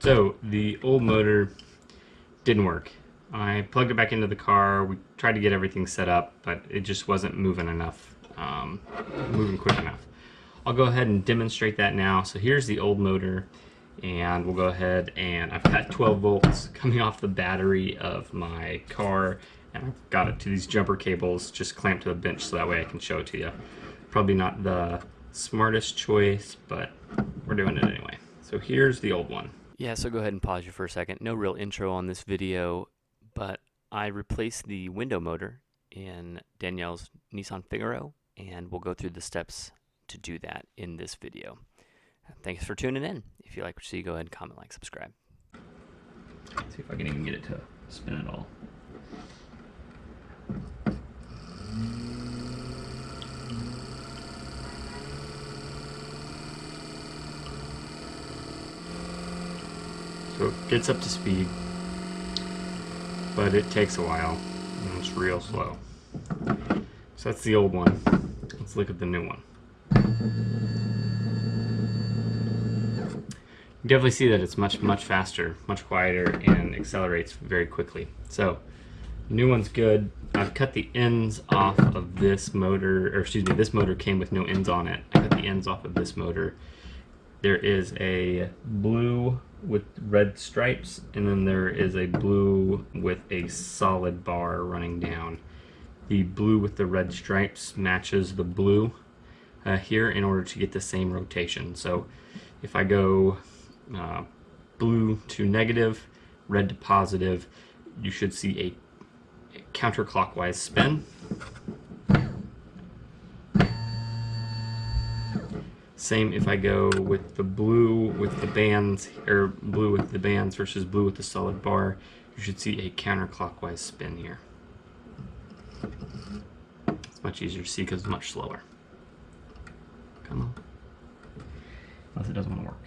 So the old motor didn't work. I plugged it back into the car. We tried to get everything set up, but it just wasn't moving enough, moving quick enough. I'll go ahead and demonstrate that now. So here's the old motor, and we'll go ahead and I've got 12 volts coming off the battery of my car, and I've got it to these jumper cables just clamped to the bench so that way I can show it to you. Probably not the smartest choice, but we're doing it anyway. So here's the old one. Yeah, so go ahead and pause you for a second. No real intro on this video, but I replaced the window motor in Danielle's Nissan Figaro, and we'll go through the steps to do that in this video. Thanks for tuning in. If you like what you see, go ahead and comment, like, subscribe. Let's see if I can even get it to spin at all. So it gets up to speed, but it takes a while, and it's real slow. So that's the old one. Let's look at the new one. You definitely see that it's much faster, much quieter, and accelerates very quickly. So the new one's good. I've cut the ends off of this motor, or excuse me, this motor came with no ends on it. I cut the ends off of this motor. There is a blue with red stripes, and then there is a blue with a solid bar running down. The blue with the red stripes matches the blue here in order to get the same rotation. So if I go blue to negative, red to positive, you should see a counterclockwise spin. Same if I go with the blue with the bands, or blue with the bands versus blue with the solid bar, you should see a counterclockwise spin here. It's much easier to see because it's much slower. Come on. Unless it doesn't want to work.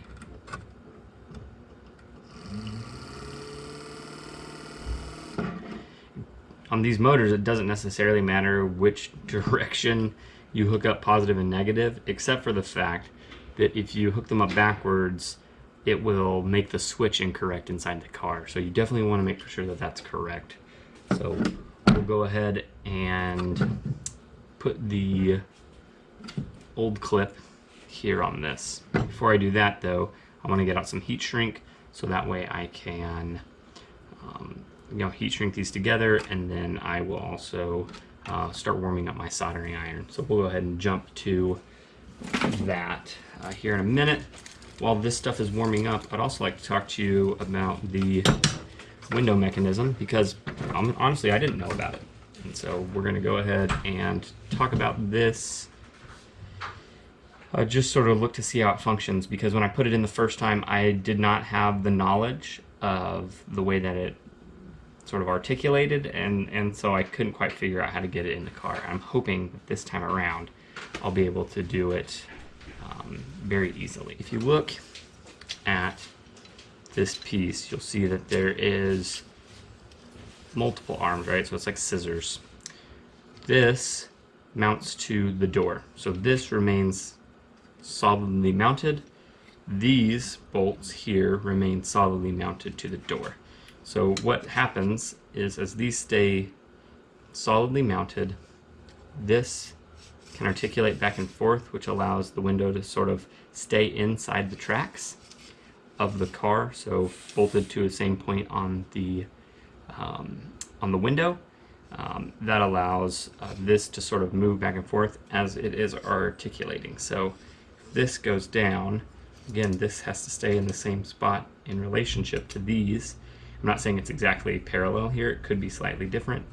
On these motors, it doesn't necessarily matter which direction you hook up positive and negative, except for the fact that if you hook them up backwards, it will make the switch incorrect inside the car. So you definitely want to make sure that that's correct. So we'll go ahead and put the old clip here on this. Before I do that though, I want to get out some heat shrink so that way I can heat shrink these together, and then I will also start warming up my soldering iron. So we'll go ahead and jump to that here in a minute. While this stuff is warming up, I'd also like to talk to you about the window mechanism, because honestly I didn't know about it. And so we're going to go ahead and talk about this. Just sort of look to see how it functions, because when I put it in the first time I did not have the knowledge of the way that it sort of articulated, and so I couldn't quite figure out how to get it in the car. I'm hoping that this time around I'll be able to do it very easily. If you look at this piece, you'll see that there is multiple arms, right? So it's like scissors. This mounts to the door, so this remains solidly mounted. These bolts here remain solidly mounted to the door. So what happens is, as these stay solidly mounted, this can articulate back and forth, which allows the window to sort of stay inside the tracks of the car, so bolted to the same point on the window. That allows this to sort of move back and forth as it is articulating. So if this goes down, again, this has to stay in the same spot in relationship to these. I'm not saying it's exactly parallel here, it could be slightly different,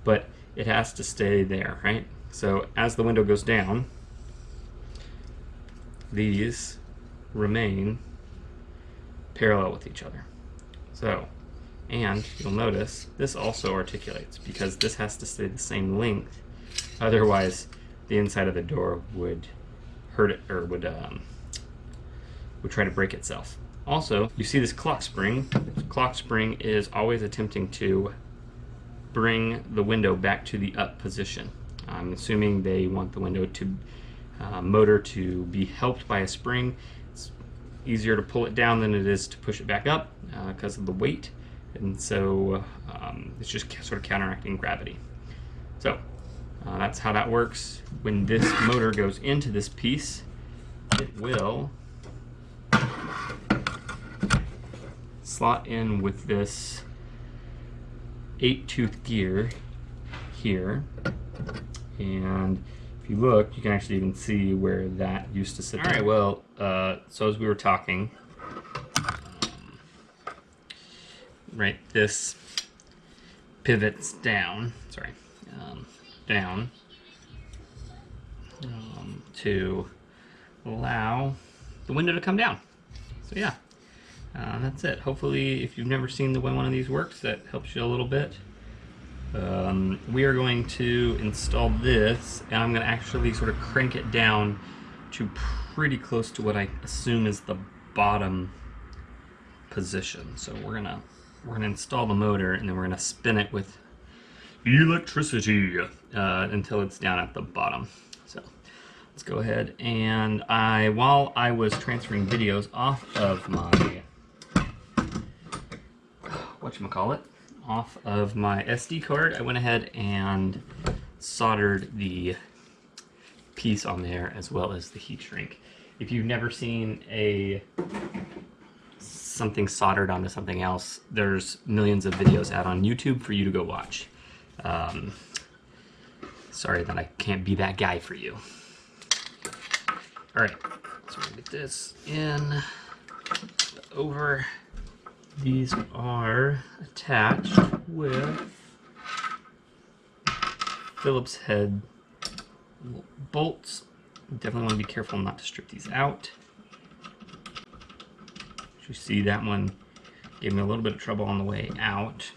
but it has to stay there, right? So as the window goes down, these remain parallel with each other. So, and you'll notice this also articulates because this has to stay the same length, otherwise the inside of the door would hurt it, or would try to break itself. Also, you see this clock spring. This clock spring is always attempting to bring the window back to the up position. I'm assuming they want the window to motor to be helped by a spring. It's easier to pull it down than it is to push it back up because of the weight, and so it's just sort of counteracting gravity. So that's how that works. When this motor goes into this piece, it will slot in with this 8-tooth gear here, and if you look, you can actually even see where that used to sit. All right, well, so as we were talking, right, this pivots down, down to allow the window to come down. So yeah, that's it. Hopefully, if you've never seen the way one of these works, that helps you a little bit. We are going to install this, and I'm going to actually sort of crank it down to pretty close to what I assume is the bottom position. So we're gonna install the motor, and then we're gonna spin it with electricity until it's down at the bottom. So let's go ahead, and while I was transferring videos off of my off of my SD card, I went ahead and soldered the piece on there as well as the heat shrink. If you've never seen something soldered onto something else, there's millions of videos out on YouTube for you to go watch. Sorry that I can't be that guy for you. All right, so we're gonna get this in over. These are attached with Phillips head bolts. Definitely want to be careful not to strip these out. As you see, that one gave me a little bit of trouble on the way out.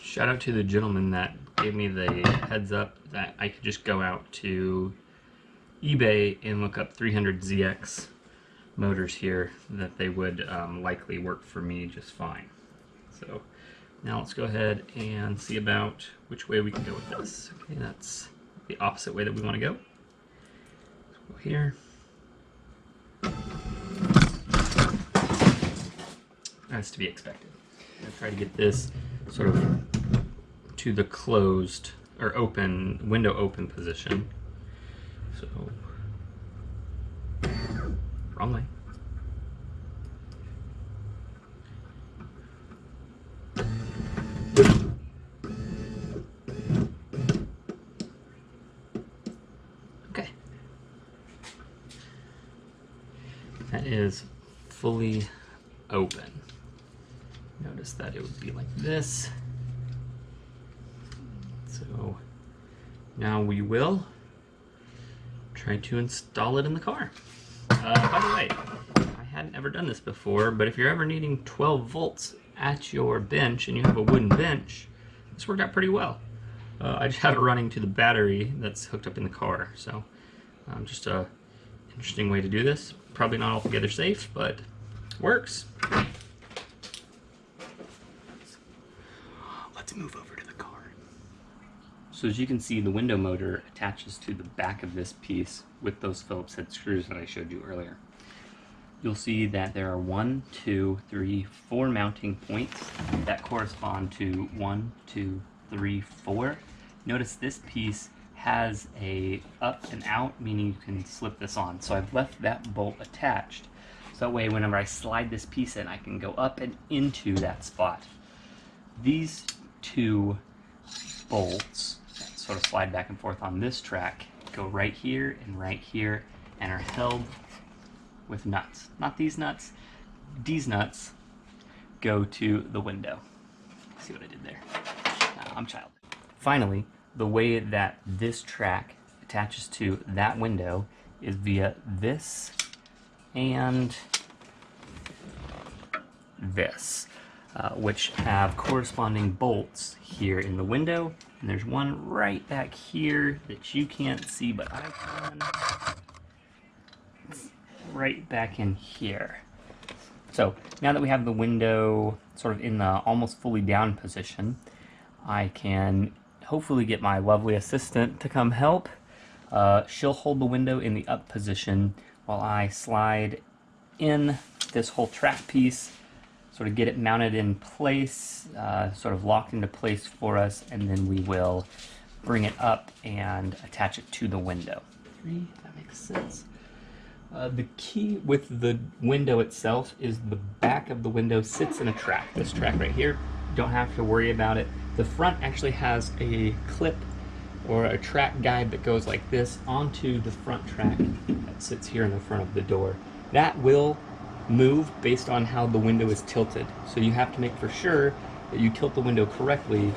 Shout out to the gentleman that gave me the heads up that I could just go out to eBay and look up 300ZX motors here, that they would likely work for me just fine. So now let's go ahead and see about which way we can go with this. Okay, that's the opposite way that we want to go. Let's go here. That's to be expected. I'm going to try to get this sort of to the closed or open, window open position. So, wrong way. Okay. That is fully open. Notice that it would be like this. So now we will try to install it in the car. By the way, I hadn't ever done this before, but if you're ever needing 12 volts at your bench and you have a wooden bench, this worked out pretty well. I just have it running to the battery that's hooked up in the car. So just a interesting way to do this. Probably not altogether safe, but works. Let's move over to the car. So as you can see, the window motor attaches to the back of this piece with those Phillips head screws that I showed you earlier. You'll see that there are 1, 2, 3, 4 mounting points that correspond to 1, 2, 3, 4. Notice this piece has a up and out, meaning you can slip this on. So I've left that bolt attached, so that way whenever I slide this piece in, I can go up and into that spot. These two bolts that sort of slide back and forth on this track go right here and are held with nuts. Not these nuts. These nuts go to the window. See what I did there? I'm childish. Finally, the way that this track attaches to that window is via this and this, which have corresponding bolts here in the window. And there's one right back here that you can't see, but I can. right back in here. So now that we have the window sort of in the almost fully down position, I can hopefully get my lovely assistant to come help. She'll hold the window in the up position while I slide in this whole track piece, sort of get it mounted in place, sort of locked into place for us, and then we will bring it up and attach it to the window. That makes sense. The key with the window itself is the back of the window sits in a track. This track right here, don't have to worry about it. The front actually has a clip or a track guide that goes like this onto the front track that sits here in the front of the door. That will move based on how the window is tilted. So you have to make for sure that you tilt the window correctly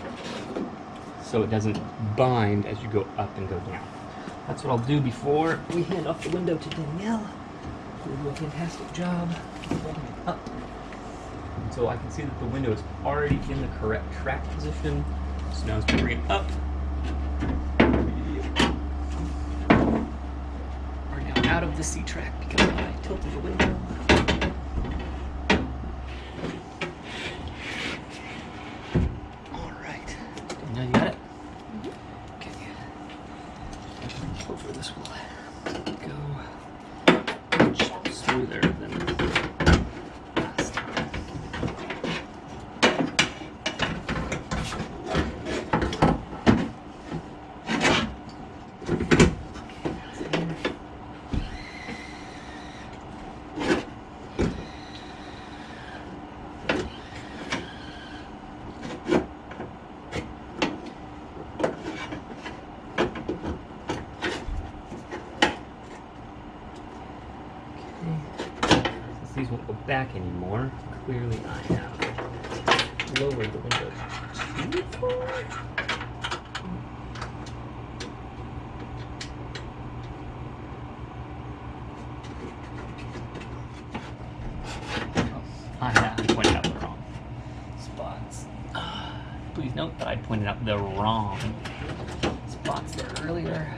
so it doesn't bind as you go up and go down. That's what I'll do before we hand off the window to Danielle, who will do a fantastic job holding it up. And so I can see that the window is already in the correct track position. So now as we bring it up, we're now out of the C track because I tilted the window. All right, Danielle, you got it? Hopefully this will go much smoother than last time. These won't go back anymore. Clearly I have lowered the window too far. I have pointed out the wrong spots. Please note that I pointed out the wrong spots there earlier.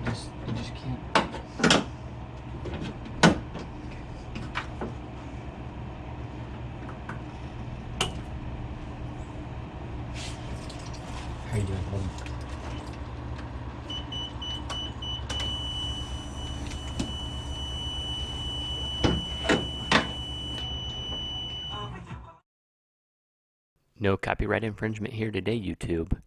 I just can't. How are you doing, home? No copyright infringement here today, YouTube.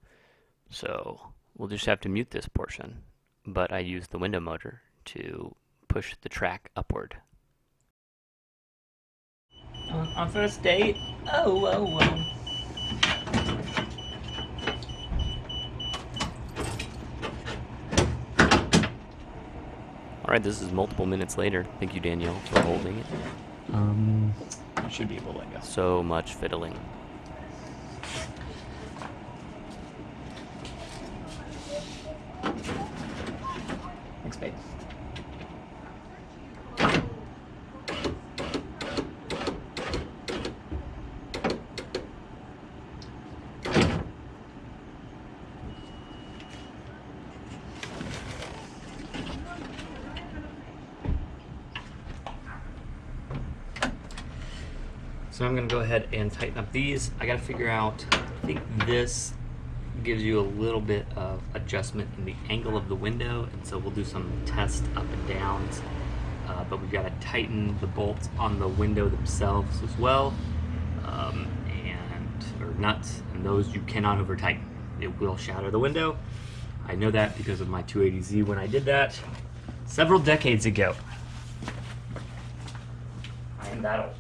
So we'll just have to mute this portion. But I use the window motor to push the track upward. On first date? Oh. Alright, this is multiple minutes later. Thank you, Danielle, for holding it. I should be able to let go. So much fiddling. Thanks, babe. So I'm going to go ahead and tighten up these. I got to figure out, I think this gives you a little bit of adjustment in the angle of the window, and so we'll do some test up and downs. But we've got to tighten the bolts on the window themselves as well, or nuts, and those you cannot over tighten. It will shatter the window. I know that because of my 280Z when I did that several decades ago. I am that old.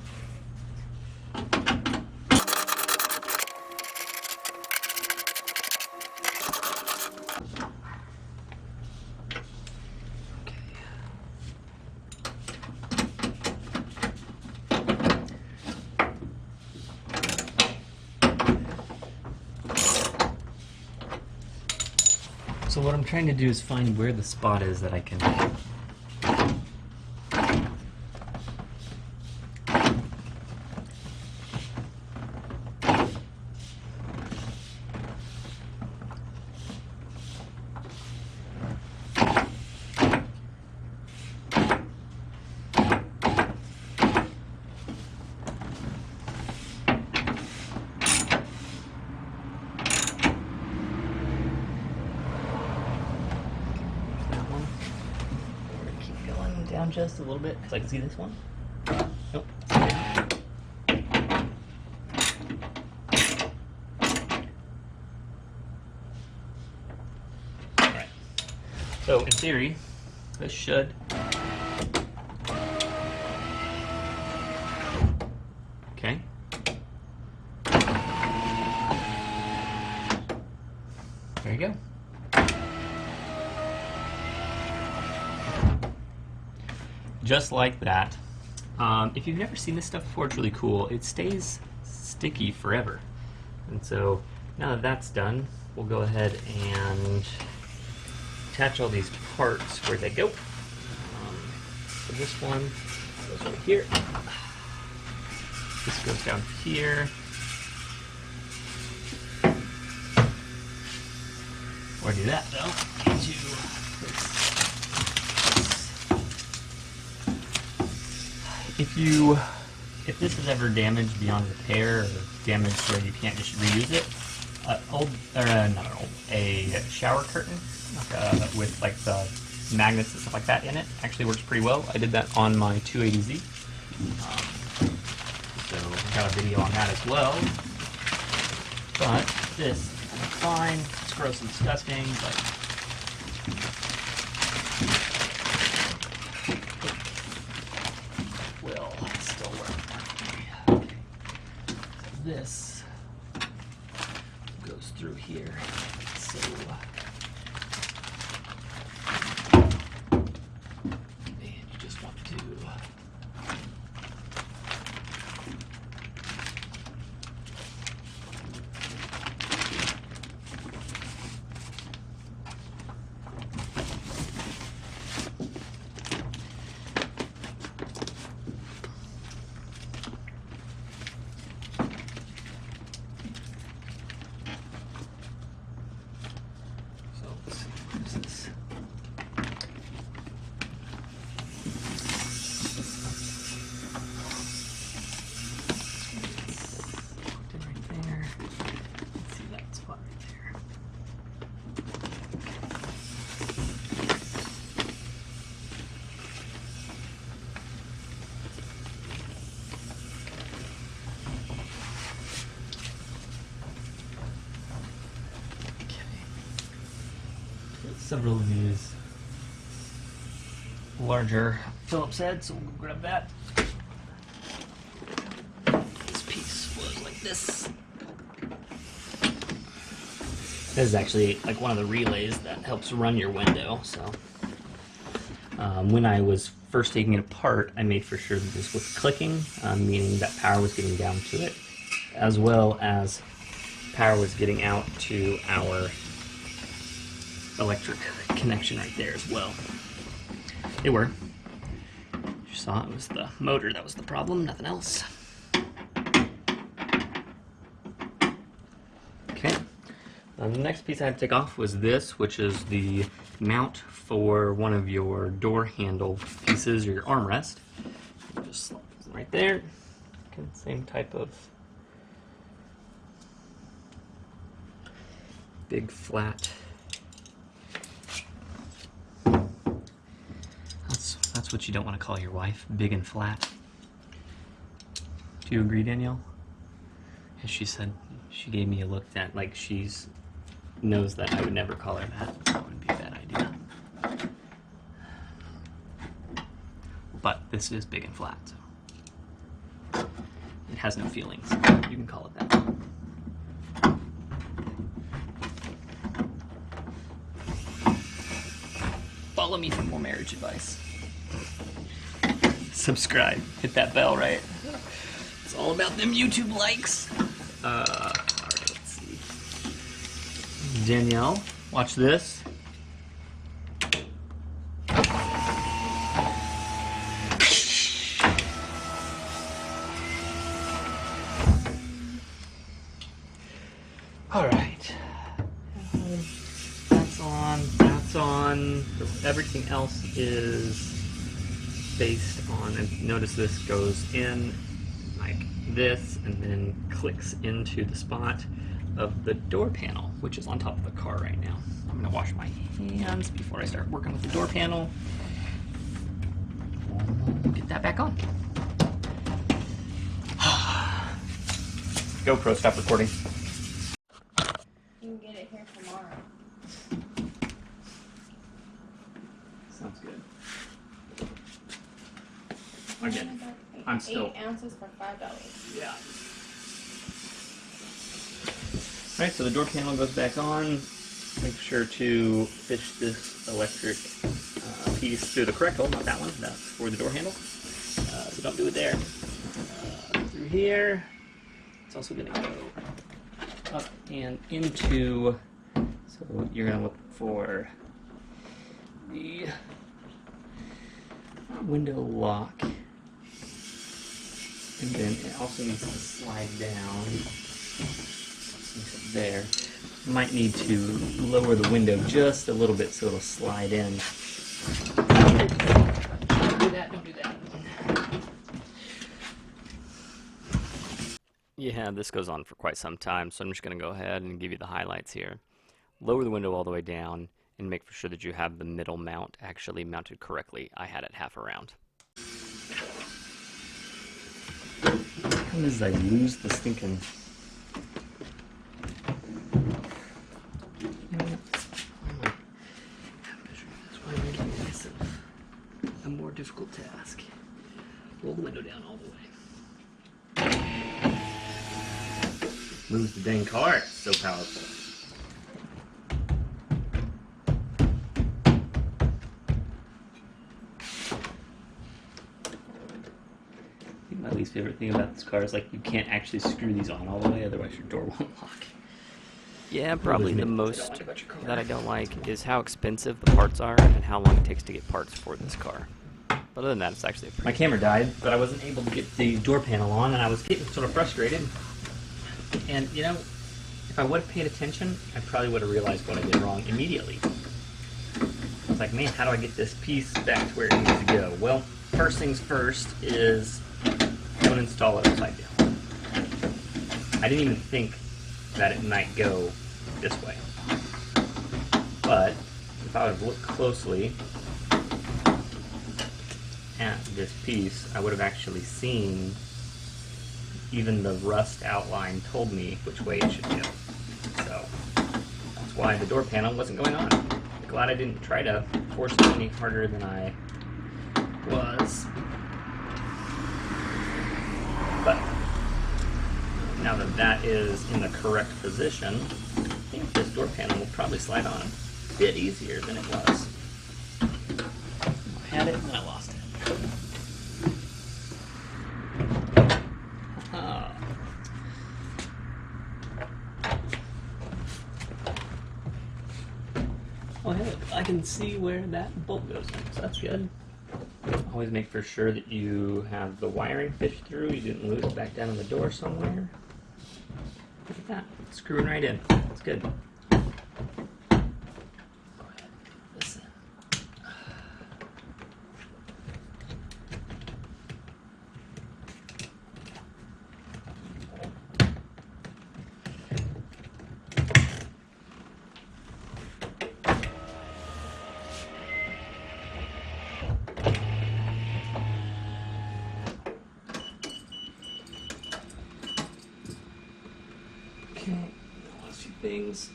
So what I'm trying to do is find where the spot is that I can down just a little bit because I can see this one. Nope. Alright. So in theory, this should okay. There you go. Just like that. If you've never seen this stuff before, it's really cool. It stays sticky forever. And so now that that's done, we'll go ahead and attach all these parts where they go. So this one goes right here. This goes down here. Or do that though. Into this. If this is ever damaged beyond repair or damaged where you can't just reuse it, a shower curtain with like the magnets and stuff like that in it actually works pretty well. I did that on my 280Z, so I got a video on that as well. But this is fine. It's gross and disgusting, but this goes through here, so and you just want to several of these larger Phillips heads, so we'll grab that. This piece was like this. This is actually like one of the relays that helps run your window. So when I was first taking it apart, I made for sure that this was clicking, meaning that power was getting down to it, as well as power was getting out to our electric connection right there as well. They were. You saw it was the motor that was the problem, nothing else. Okay. The next piece I had to take off was this, which is the mount for one of your door handle pieces or your armrest. Just slide it right there. Same type of big flat. That's what you don't want to call your wife, big and flat. Do you agree, Danielle? As she said, she gave me a look that like she's knows that I would never call her that. That wouldn't be a bad idea. But this is big and flat, so it has no feelings. You can call it that. Follow me for more marriage advice. Subscribe, hit that bell, right? It's all about them YouTube likes. Alright, let's see. Danielle, watch this. All right. That's on. That's on. Everything else is based on, and notice this goes in like this and then clicks into the spot of the door panel, which is on top of the car right now. I'm gonna wash my hands before I start working with the door panel. We'll get that back on. GoPro, stop recording. You can get it here tomorrow. Sounds good. Again, I'm still 8 ounces for $5. Yeah. Alright, so the door panel goes back on. Make sure to fish this electric piece through the correct hole, not that one. That's for the door handle. So don't do it there. Through here. It's also going to go up and into. So you're going to look for the window lock. And then it also needs to slide down. There. Might need to lower the window just a little bit so it'll slide in. Don't do that, don't do that. Yeah, this goes on for quite some time, so I'm just going to go ahead and give you the highlights here. Lower the window all the way down and make sure that you have the middle mount actually mounted correctly. I had it half around. How does I lose the stinking... a more difficult task. Roll the window down all the way. Moves the dang car. It's so powerful. I think my least favorite thing about this car is like you can't actually screw these on all the way, otherwise your door won't lock. Yeah, probably the most that I don't like is how expensive the parts are and how long it takes to get parts for this car. But other than that, it's actually a pretty... My camera died, but I wasn't able to get the door panel on, and I was getting sort of frustrated. And, you know, if I would have paid attention, I probably would have realized what I did wrong immediately. I was like, man, how do I get this piece back to where it needs to go? Well, first things first is don't install it upside down. I didn't even think that it might go this way. But if I would have looked closely at this piece, I would have actually seen even the rust outline told me which way it should go. So that's why the door panel wasn't going on. I'm glad I didn't try to force it any harder than I was. But now that that is in the correct position, I think this door panel will probably slide on a bit easier than it was. I had it and then I lost it. Oh, hey, I can see where that bolt goes in, so that's good. Always make for sure that you have the wiring fished through, you didn't lose it back down in the door somewhere. Look at that, screwing right in. That's good. Go ahead, listen. Okay, the last few things,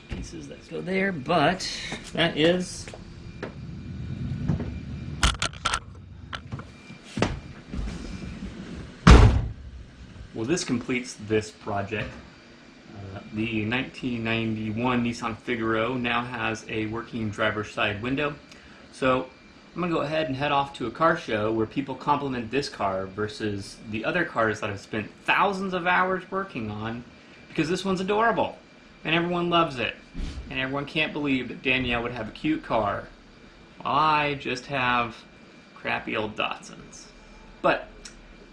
pieces that go there, but that is well, this completes this project. The 1991 Nissan Figaro now has a working driver's side window. So I'm going to go ahead and head off to a car show where people compliment this car versus the other cars that I've spent thousands of hours working on, because this one's adorable and everyone loves it. And everyone can't believe that Danielle would have a cute car while I just have crappy old Datsuns. But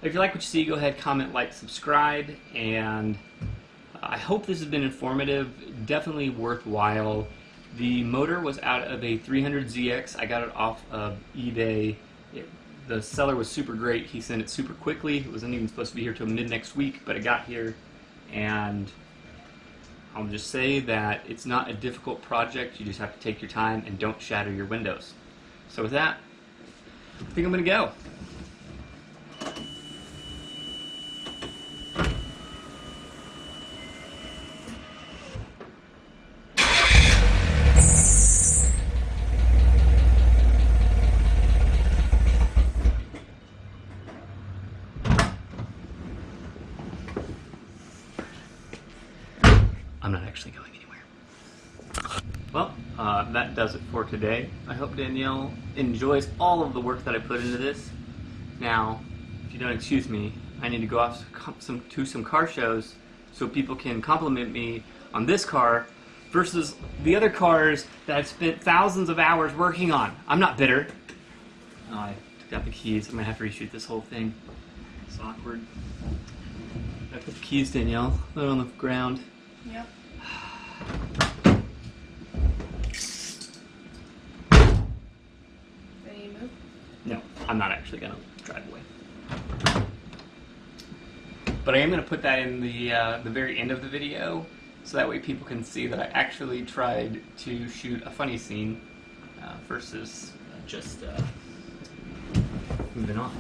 if you like what you see, go ahead, comment, like, subscribe, and I hope this has been informative, definitely worthwhile. The motor was out of a 300ZX. I got it off of eBay. The seller was super great. He sent it super quickly. It wasn't even supposed to be here till mid next week, but it got here. And I'll just say that it's not a difficult project. You just have to take your time and don't shatter your windows. So with that, I think I'm gonna go. I'm not actually going anywhere. Well, that does it for today. I hope Danielle enjoys all of the work that I put into this. Now, if you don't excuse me, I need to go off to some car shows so people can compliment me on this car versus the other cars that I've spent thousands of hours working on. I'm not bitter. Oh, I took out the keys. I'm gonna have to reshoot this whole thing. It's awkward. I put the keys, Danielle. They're on the ground. Yep. Ready to move? No, I'm not actually gonna drive away. But I am gonna put that in the very end of the video, so that way people can see that I actually tried to shoot a funny scene versus just moving on.